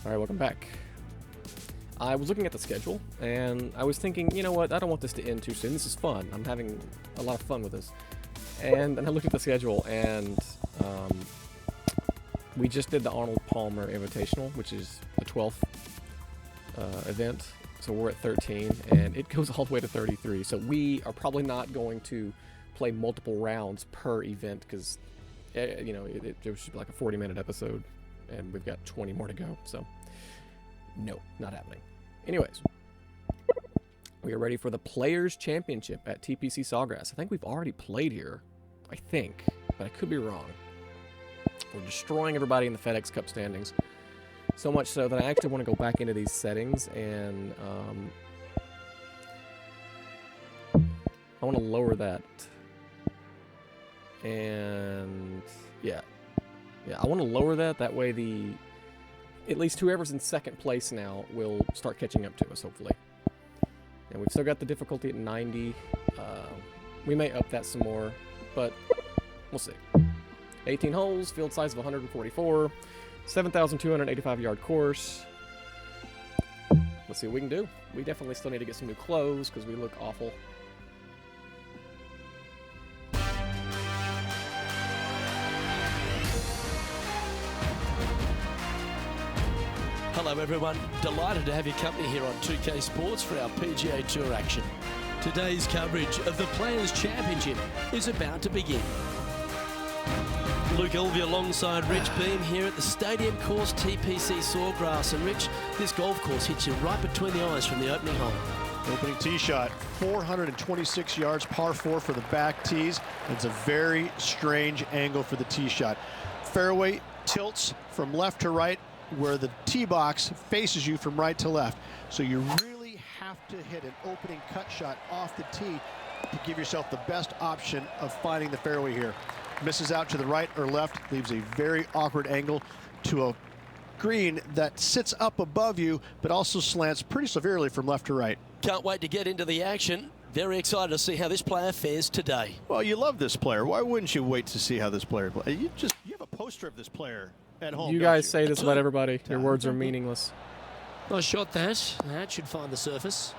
All right, welcome back. I was looking at the schedule, and I was thinking, you know what, I don't want this to end too soon. This is fun. I'm having a lot of fun with this. And then I looked at the schedule, and we just did the Arnold Palmer Invitational, which is the 12th event. So we're at 13, and it goes all the way to 33. So we are probably not going to play multiple rounds per event, because, you know, it should be like a 40-minute episode, and we've got 20 more to go. So no, not happening. Anyways, we are ready for the Players' Championship at TPC Sawgrass. I think we've already played here, I think, but I could be wrong. We're destroying everybody in the FedEx Cup standings, so much so that I actually want to go back into these settings, and I want to lower that. And yeah, I want to lower that. That way at least whoever's in second place now will start catching up to us, hopefully. And we've still got the difficulty at 90. We may up that some more, but we'll see. 18 holes, field size of 144, 7,285 yard course. Let's see what we can do. We definitely still need to get some new clothes because we look awful. Hello everyone, delighted to have your company here on 2K Sports for our PGA Tour action. Today's coverage of the Players' Championship is about to begin. Luke Elvey alongside Rich Beam here at the Stadium Course TPC Sawgrass. And Rich, this golf course hits you right between the eyes from the opening hole. Opening tee shot, 426 yards, par 4 for the back tees. It's a very strange angle for the tee shot. Fairway tilts from left to right, where the tee box faces you from right to left. So you really have to hit an opening cut shot off the tee to give yourself the best option of finding the fairway here. Misses out to the right or left, leaves a very awkward angle to a green that sits up above you, but also slants pretty severely from left to right. Can't wait to get into the action. Very excited to see how this player fares today. Well, you love this player. Why wouldn't you wait to see how this player plays? You have a poster of this player at home. You guys say this about everybody. Your words are meaningless. Nice shot, that. That should find the surface.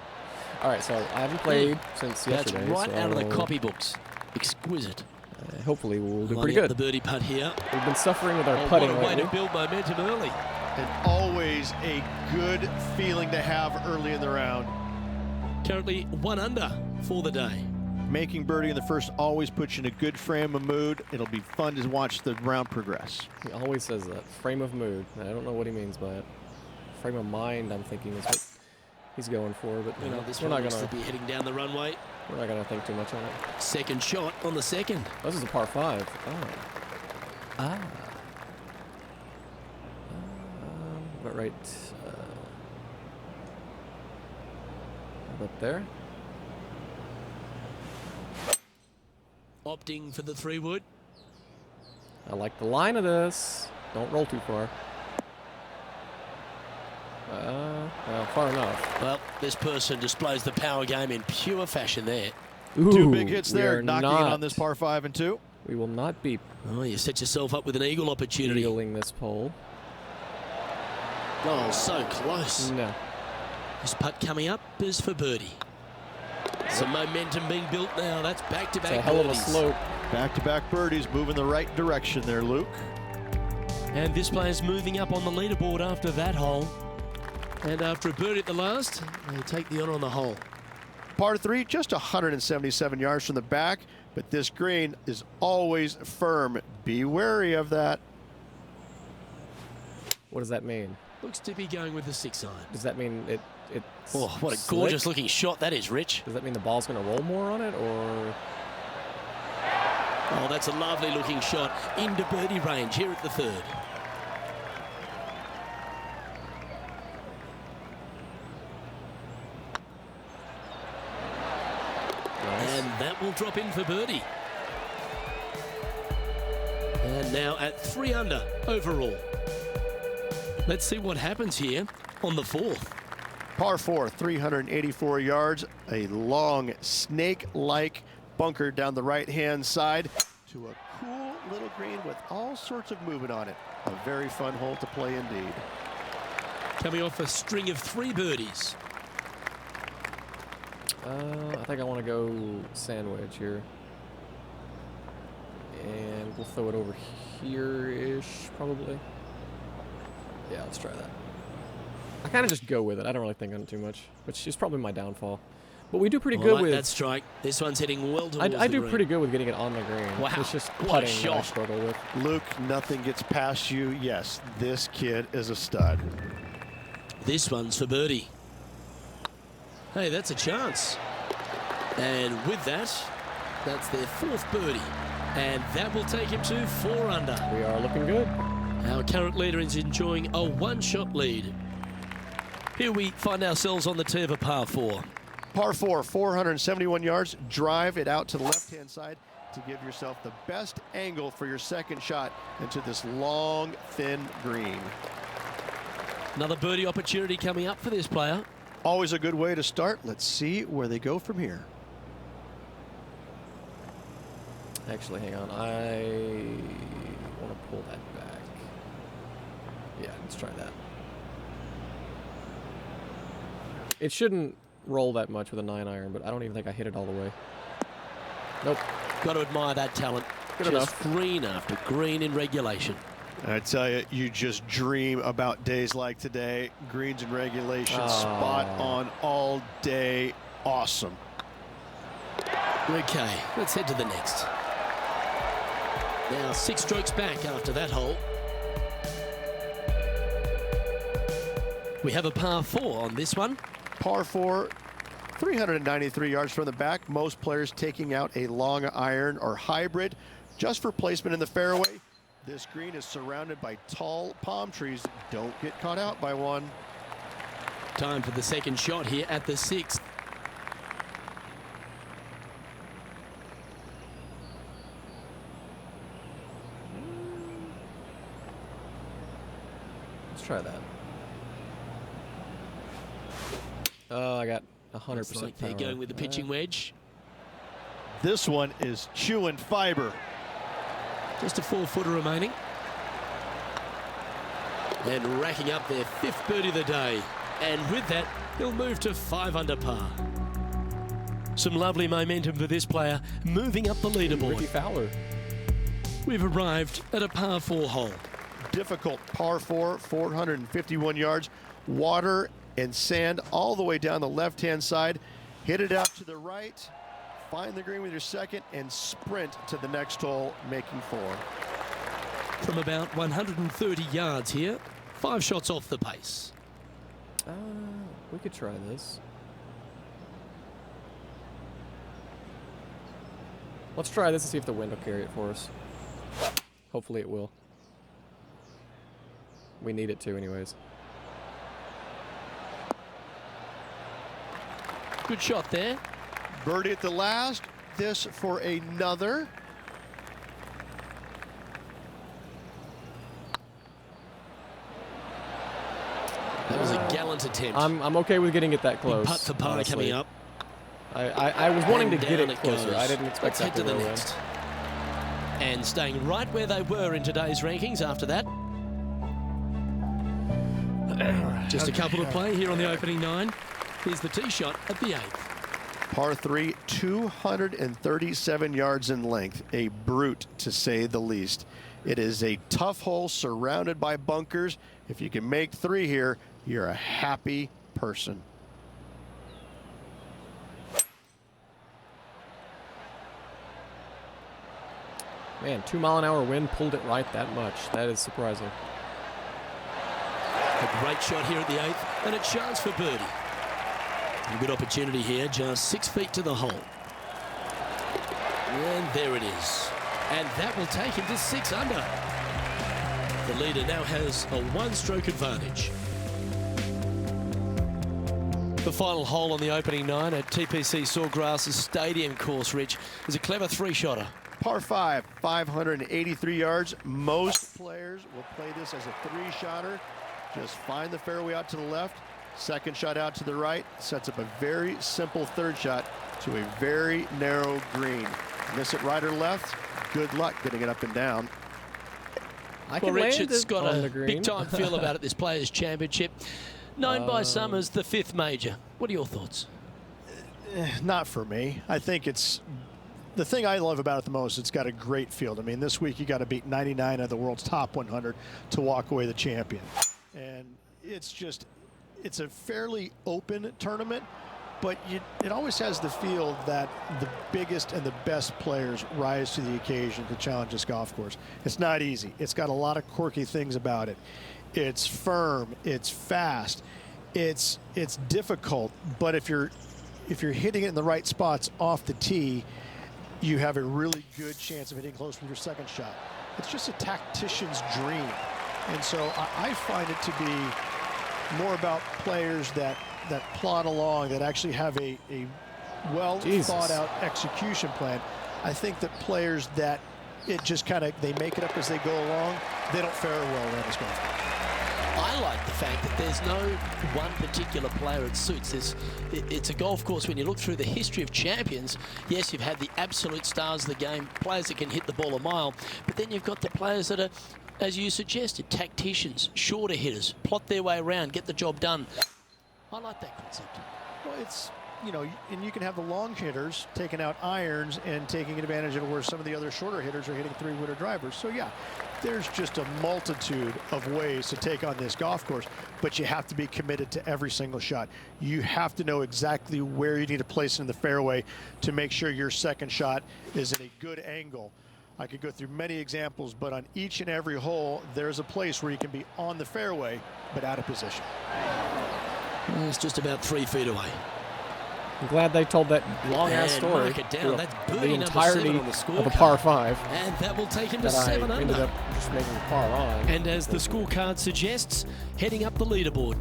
All right, so I haven't played since yesterday. That's right so out of the copybooks. Exquisite. Hopefully we'll do pretty good. The birdie putt here. We've been suffering with our putting What a way lately. to build momentum early. And always a good feeling to have early in the round. Currently 1 under for the day. Making birdie in the first always puts you in a good frame of mood. It'll be fun to watch the round progress. He always says that. Frame of mood. I don't know what he means by it. Frame of mind, I'm thinking, is what he's going for. But you know, This we're one not looks gonna to be heading down the runway. we're not gonna think too much on it. Second shot on the second. This is a par 5. But right up there. Opting for the 3-wood. I like the line of this. Don't roll too far. Well, far enough. Well, this person displays the power game in pure fashion there. Ooh, 2 big hits we there, are knocking not, it on this par 5 and 2. We will not be Oh, you set yourself up with an eagle opportunity. eagling this pole. Oh, so close. No. This putt coming up is for birdie. Some momentum being built now. That's back-to-back It's a hell of a birdies. slope. Back-to-back birdies, moving the right direction there, Luke. And this player's moving up on the leaderboard after that hole. And after a birdie at the last, they take the honor on the hole. Par 3, just 177 yards from the back, but this green is always firm. Be wary of that. What does that mean? Looks to be going with the 6-iron. Does that mean it's Oh, what a slick? gorgeous looking shot that is, Rich. Does that mean the ball's going to roll more on it, or? Oh, that's a lovely looking shot into birdie range here at the 3rd. Nice. And that will drop in for birdie. And now at 3 under overall. Let's see what happens here on the 4th. Par 4, 384 yards, a long snake-like bunker down the right-hand side to a cool little green with all sorts of movement on it. A very fun hole to play indeed. coming off a string of 3 birdies. I think I want to go sandwich here. And we'll throw it over here-ish, probably. Yeah, let's try that. I kind of just go with it. I don't really think on it too much, which is probably my downfall. But we do pretty good with that strike. This one's heading well towards I do green. pretty good with getting it on the green. Wow, It's just what a putting that I shot. struggle with. Luke, nothing gets past you. Yes, this kid is a stud. This one's for birdie. Hey, that's a chance. And with that, that's their 4th birdie. And that will take him to 4 under. We are looking good. Our current leader is enjoying a 1-shot lead. Here we find ourselves on the tee of a par 4. Par 4, 471 yards. Drive it out to the left-hand side to give yourself the best angle for your second shot into this long, thin green. Another birdie opportunity coming up for this player. Always a good way to start. Let's see where they go from here. Actually, hang on. I want to pull that back. Yeah, let's try that. It shouldn't roll that much with a 9-iron, but I don't even think I hit it all the way. Nope. Got to admire that talent. Good Just enough. green after green in regulation. I tell you, you just dream about days like today. Greens and regulation, spot on all day. Awesome. Okay, let's head to the next. Now 6 strokes back after that hole. We have a par 4 on this one. Par 4, 393 yards from the back. Most players taking out a long iron or hybrid just for placement in the fairway. This green is surrounded by tall palm trees. Don't get caught out by one. Time for the second shot here at the 6th. Let's try that. Oh, I got 100% Looks like they're power. going with the pitching wedge. This one is chewing fiber. Just a 4-footer remaining. And racking up their 5th birdie of the day. And with that, he'll move to 5 under par. Some lovely momentum for this player, moving up the Ricky leaderboard. Fowler. We've arrived at a par 4 hole. Difficult par 4, 451 yards. Water and sand all the way down the left-hand side. Hit it out to the right. Find the green with your second and sprint to the next hole, making 4. From about 130 yards here, 5 shots off the pace. We could try this. Let's try this and see if the wind will carry it for us. Hopefully it will. We need it to anyways. Good shot there. Birdie at the last. This for another. That was a gallant attempt. I'm okay with getting it that close. Putt for par honestly. coming up. I was wanting to And get down it closer. goes. I didn't expect Let's that head to the roll in. next. And staying right where they were in today's rankings after that. Just a couple to play here on the opening 9. Here's the tee shot at the 8th. Par 3, 237 yards in length. A brute, to say the least. It is a tough hole surrounded by bunkers. If you can make 3 here, you're a happy person. Man, 2-mile-an-hour wind pulled it right that much. That is surprising. A great shot here at the 8th, and a chance for birdie. A good opportunity here, just 6 feet to the hole. And there it is. And that will take him to 6 under. The leader now has a 1-stroke advantage. The final hole on the opening 9 at TPC Sawgrass' stadium course, Rich, is a clever 3-shotter. Par 5, 583 yards. Most players will play this as a 3-shotter. Just find the fairway out to the left, second shot out to the right, sets up a very simple 3rd shot to a very narrow green. Miss it right or left, good luck getting it up and down. I Well, can Rich, land it's it got on a the green. big-time feel about it, this Players' Championship. known by some as the 5th major. What are your thoughts? Not for me. I think it's the thing I love about it the most. It's got a great field. I mean, this week you got to beat 99 of the world's top 100 to walk away the champion. And it's a fairly open tournament, but it always has the feel that the biggest and the best players rise to the occasion to challenge this golf course. It's not easy. It's got a lot of quirky things about it. It's firm. It's fast. It's difficult. But if you're hitting it in the right spots off the tee, you have a really good chance of hitting close with your second shot. It's just a tactician's dream. And so I find it to be more about players that plod along, that actually have a well thought out execution plan. I think that players that it just kind of, they make it up as they go along, they don't fare well around this golf course. I like the fact that there's no one particular player it suits. It's a golf course, when you look through the history of champions, yes, you've had the absolute stars of the game, players that can hit the ball a mile, but then you've got the players that are, as you suggested, tacticians, shorter hitters, plot their way around, get the job done. I like that concept. Well, it's, you know, and you can have the long hitters taking out irons and taking advantage of where some of the other shorter hitters are hitting 3-wooder drivers. So yeah, there's just a multitude of ways to take on this golf course, but you have to be committed to every single shot. You have to know exactly where you need to place it in the fairway to make sure your second shot is at a good angle. I could go through many examples, but on each and every hole, there's a place where you can be on the fairway, but out of position. Well, it's just about 3 feet away. I'm glad they told that long-ass story. Mark it down. That's birdie the number entirety 7 on the scorecard. of a par 5. And that will take him to that 7 I ended under. up just making par on. And as the scorecard suggests, heading up the leaderboard.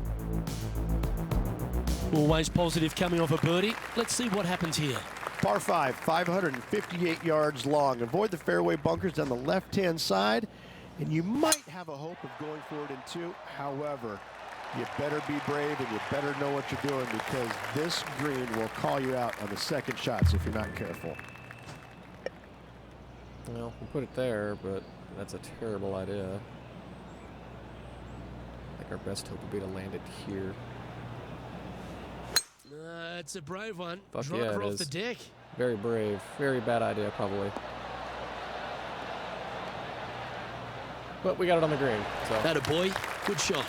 Always positive coming off a birdie. Let's see what happens here. Par 5, 558 yards long. Avoid the fairway bunkers down the left-hand side, and you might have a hope of going for it in 2. However, you better be brave and you better know what you're doing, because this green will call you out on the second shots if you're not careful. Well, we'll put it there, but that's a terrible idea. I think our best hope would be to land it here. It's a brave one. Fuck Driver yeah, it off is. the deck. Very brave. Very bad idea, probably. But we got it on the green. So. That a boy. Good shot.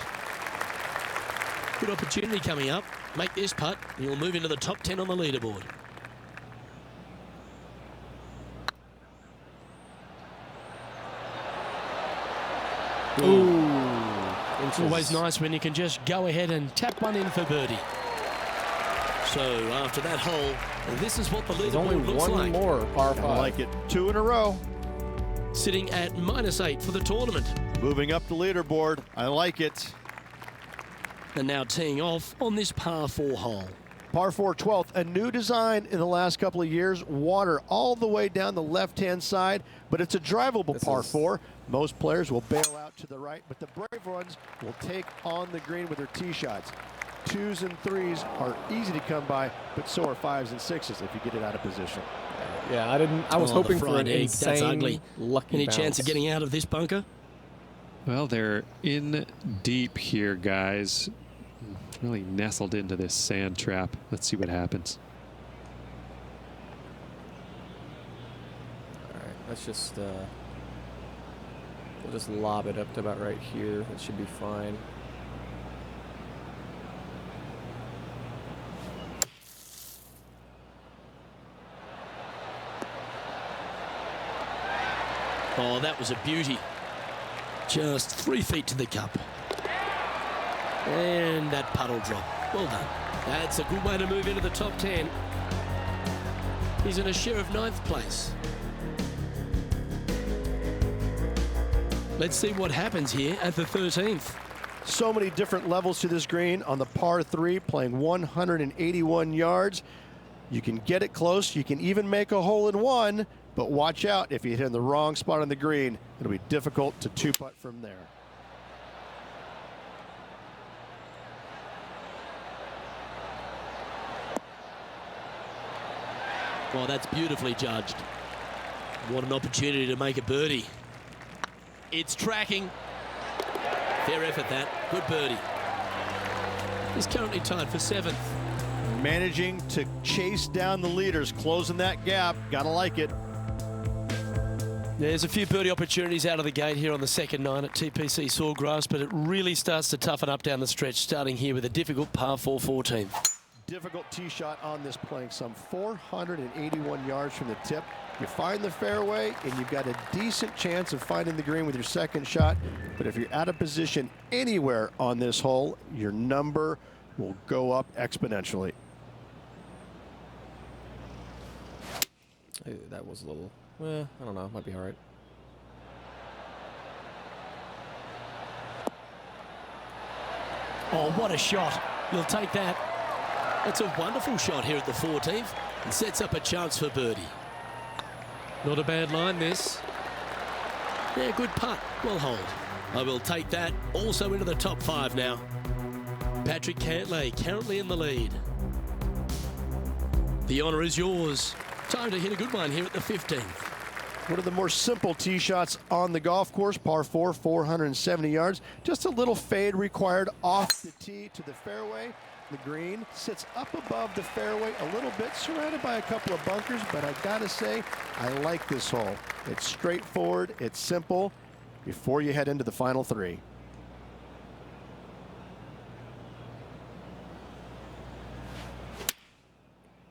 Good opportunity coming up. Make this putt, and you'll move into the top 10 on the leaderboard. Ooh. It's always nice when you can just go ahead and tap one in for birdie. So after that hole, this is what the There's only leaderboard looks one like. more par 5. I like it. 2 in a row. Sitting at -8 for the tournament. Moving up the leaderboard. I like it. And now teeing off on this par 4 hole. Par 4, 12th, a new design in the last couple of years. Water all the way down the left-hand side, but it's a drivable par 4. Most players will bail out to the right, but the brave ones will take on the green with their tee shots. 2s and 3s are easy to come by, but so are 5s and 6s if you get it out of position. Yeah, I was hoping for an egg. insane, That's ugly. lucky Any bounce. chance of getting out of this bunker? Well, they're in deep here, guys. Really nestled into this sand trap. Let's see what happens. All right, let's just we'll just lob it up to about right here. That should be fine. Oh, that was a beauty. Just 3 feet to the cup. And that puddle drop. Well done. That's a good way to move into the top 10. He's in a share of 9th place. Let's see what happens here at the 13th. So many different levels to this green on the par 3, playing 181 yards. You can get it close. You can even make a hole in 1, but watch out if you hit in the wrong spot on the green. It'll be difficult to 2-putt from there. Well, that's beautifully judged. What an opportunity to make a birdie. It's tracking. Fair effort, that. Good birdie. is currently tied for 7th. Managing to chase down the leaders, closing that gap. Gotta like it. There's a few birdie opportunities out of the gate here on the second 9 at TPC Sawgrass, but it really starts to toughen up down the stretch, starting here with a difficult par 4 14. Difficult tee shot on this, playing some 481 yards from the tip. You find the fairway, and you've got a decent chance of finding the green with your second shot. But if you're out of position anywhere on this hole, your number will go up exponentially. Hey, that was a little, I don't know, might be all right. Oh, what a shot. You'll take that. It's a wonderful shot here at the 14th and sets up a chance for birdie. Not a bad line, this. Yeah, good putt. Well hold. I will take that. Also into the top 5 now. Patrick Cantlay currently in the lead. The honour is yours. Time to hit a good one here at the 15th. One of the more simple tee shots on the golf course, par 4, 470 yards. Just a little fade required off the tee to the fairway. The green sits up above the fairway a little bit, surrounded by a couple of bunkers, but I gotta say, I like this hole. It's straightforward, it's simple, before you head into the final 3.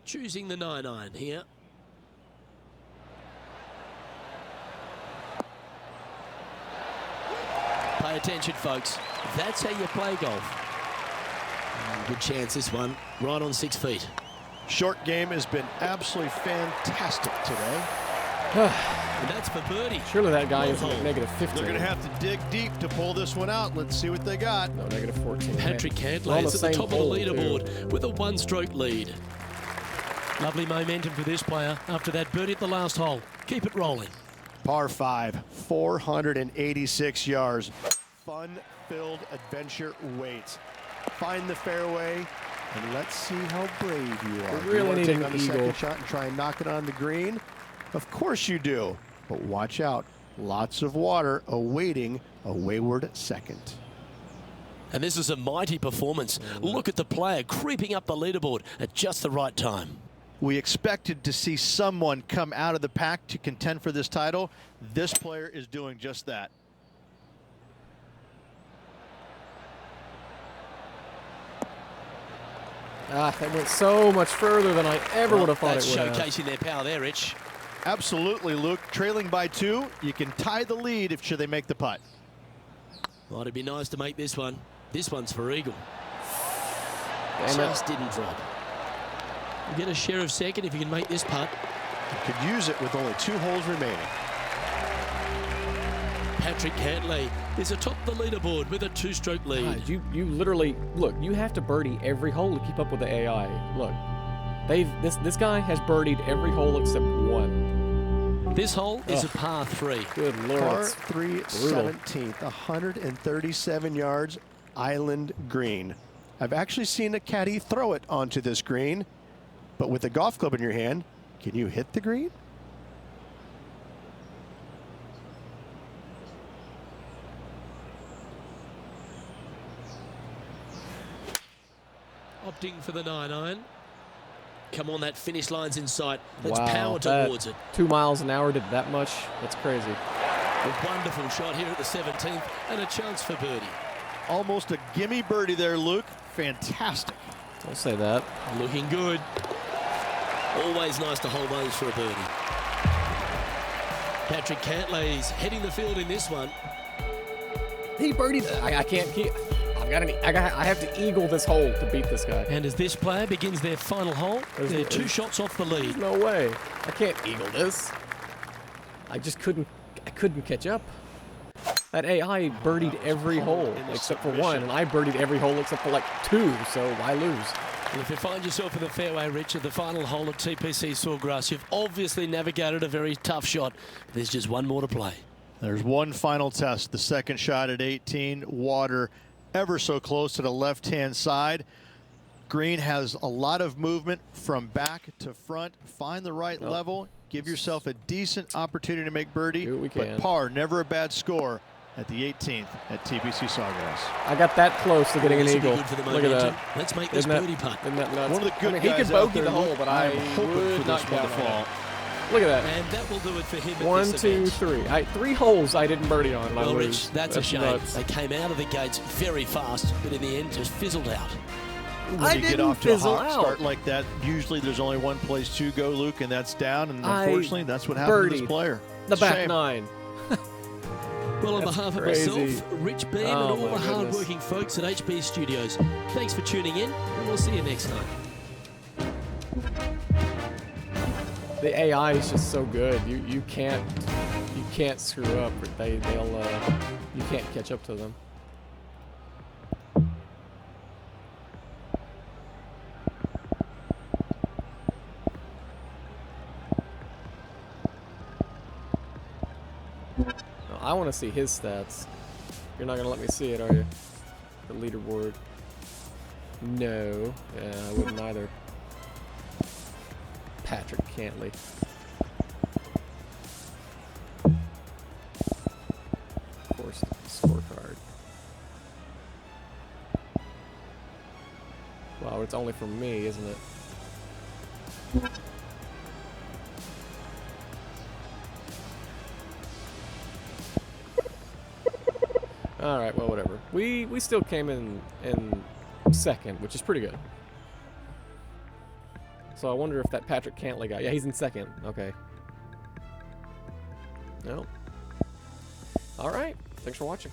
Choosing the 9-iron here. Pay attention, folks. That's how you play golf. Good chance, this one. Right on 6 feet. Short game has been absolutely fantastic today. And that's for birdie. Surely that guy is Well, at negative 15. They're going to have to dig deep to pull this one out. Let's see what they got. No, negative 14. Patrick We're Cantlay on is at the same top of the hole, leaderboard too. with a 1-stroke lead. Lovely momentum for this player after that birdie at the last hole. Keep it rolling. Par 5, 486 yards. Fun-filled adventure waits. Find the fairway, and let's see how brave you are. We really you want need to take an on the eagle. second shot and try and knock it on the green? Of course you do, but watch out. Lots of water awaiting a wayward second. And this is a mighty performance. Look at the player creeping up the leaderboard at just the right time. We expected to see someone come out of the pack to contend for this title. This player is doing just that. That went so much further than I ever would have thought it That's would have. showcasing their power there, Rich. Absolutely, Luke. Trailing by 2, you can tie the lead should they make the putt. Well, it'd be nice to make this one. This one's for eagle. Damn it. Just didn't drop. You get a share of second if you can make this putt. You could use it with only 2 holes remaining. Patrick Cantlay is atop the leaderboard with a 2-stroke lead. God, you literally look. You have to birdie every hole to keep up with the AI. Look, this guy has birdied every hole except 1. This hole is a par 3. Good lord. Par it's 3, brutal. 17th, 137 yards, island green. I've actually seen a caddy throw it onto this green, but with a golf club in your hand, can you hit the green? Opting for the 9-iron. Come on, that finish line's in sight. Let's Wow, power that towards it. 2 miles an hour did that much? That's crazy. A wonderful shot here at the 17th and a chance for birdie. Almost a gimme birdie there, Luke. Fantastic. Don't say that. Looking good. Always nice to hold those for a birdie. Patrick Cantlay's heading the field in this one. He birdied. I can't keep. I have to eagle this hole to beat this guy. And as this player begins their final hole, they're 2 shots off the lead. No way. I can't eagle this. I just couldn't. I couldn't catch up. That AI birdied every hole except for 1, and I birdied every hole except for like 2. So why lose? And if you find yourself in the fairway, Rich, at the final hole at TPC Sawgrass, you've obviously navigated a very tough shot. There's just one more to play. There's one final test. The second shot at 18. Water ever so close to the left-hand side. Green has a lot of movement from back to front. Find the right level. Give yourself a decent opportunity to make birdie. Do what we can. But par, never a bad score at the 18th at TBC Sawgrass. I got that close to getting an This will be eagle. good for the Look at momentum. that. Let's make this birdie putt. Isn't that nuts? One of the good I mean, he guys could out bogey there. the hole, but I am hoping would for not this one count to on fall. it. Look at that. And that will do it for him at 1, this 2, event. 3. 3 holes I didn't birdie on. And I Well, lose. Rich, that's a shame. nuts. They came out of the gates very fast, but in the end just fizzled out. When you get off to a fizzle hot out. start like that, usually there's only one place to go, Luke, and that's down. And I unfortunately, that's what happened to this birdied player. The It's a back shame. 9. Well, on That's behalf crazy. of myself, Rich Beam, and Oh, all my the goodness. hard-working folks at HB Studios, thanks for tuning in, and we'll see you next time. The AI is just so good. You can't screw up. They'll you can't catch up to them. I want to see his stats. You're not gonna let me see it, are you? The leaderboard. No. Yeah, I wouldn't either. Patrick Cantley. Of course, scorecard. Wow, it's only for me, isn't it? All right, well, whatever. We still came in second, which is pretty good. So I wonder if that Patrick Cantley guy. Yeah, he's in second. Okay. No. All right. Thanks for watching.